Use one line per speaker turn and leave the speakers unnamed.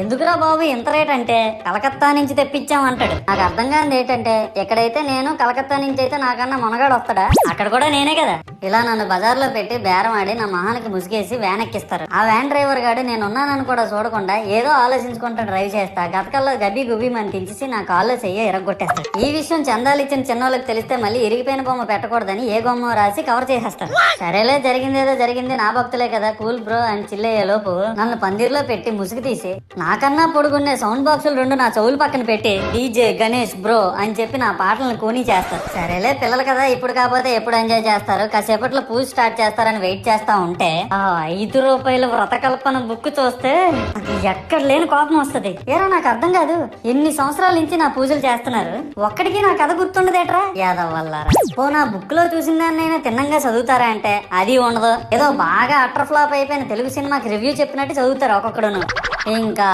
ఎందుకురా బాబు ఇంత రేట్ అంటే కలకత్తా నుంచి తెప్పించాం అంటాడు. నాకు అర్థం కానిది ఏంటంటే ఎక్కడైతే నేను కలకత్తా నుంచి అయితే నాకన్నా మునగాడు వస్తాడా, అక్కడ కూడా నేనే కదా. ఇలా నన్ను బజార్లో పెట్టి బేరం ఆడి నా మొహానికి ముసుగేసి వ్యాన్ ఎక్కిస్తారు. ఆ వ్యాన్ డ్రైవర్ గాడు నేను ఉన్నానని కూడా చూడకుండా ఏదో ఆలోచించుకుంటా డ్రైవ్ చేస్తా గతకల్లో గబ్బి గుబ్బి అని తించేసి నా కాల్లో చెయ్యి ఇరగొట్టేస్తాడు. ఈ విషయం చందాలు ఇచ్చిన చిన్నోళ్ళకి తెలిస్తే మళ్ళీ ఇరిగిపోయిన బొమ్మ పెట్టకూడదని ఏ బొమ్మ రాసి కవర్ చేసేస్తాడు. సరేలే జరిగిందేదో జరిగింది, నా భక్తులే కదా కూల్ బ్రో అని చిల్లయ్యే లోపు నన్ను పందిర్లో పెట్టి ముసుగు తీసి నాకన్నా పొడుగున్నే సౌండ్ బాక్సులు రెండు నా చెవులు పక్కన పెట్టి డీజే గణేష్ బ్రో అని చెప్పి నా పాటలను కూని చేస్తారు. సరేలే పిల్లలు కదా ఇప్పుడు కాకపోతే ఎప్పుడు ఎంజాయ్ చేస్తారు, కాసేపట్లో పూజ స్టార్ట్ చేస్తారని వెయిట్ చేస్తా ఉంటే ఆ ₹5 వ్రతకల్పన బుక్ చూస్తే ఎక్కడ లేని కోపం వస్తుంది. ఏరా నాకు అర్థం కాదు, ఎన్ని సంవత్సరాల నుంచి నా పూజలు చేస్తున్నారు, ఒక్కడికి నా కథ గుర్తుండదేట్రా యాదవ్ వల్లారా. ఓ నా బుక్ లో చూసిన దాన్నైనా తిన్నంగా చదువుతారా అంటే అది ఉండదు. ఏదో బాగా అటర్ ఫ్లాప్ అయిపోయిన తెలుగు సినిమాకి రివ్యూ చెప్పినట్టు చదువుతారు ఒక్కొక్కడును. ఇంకా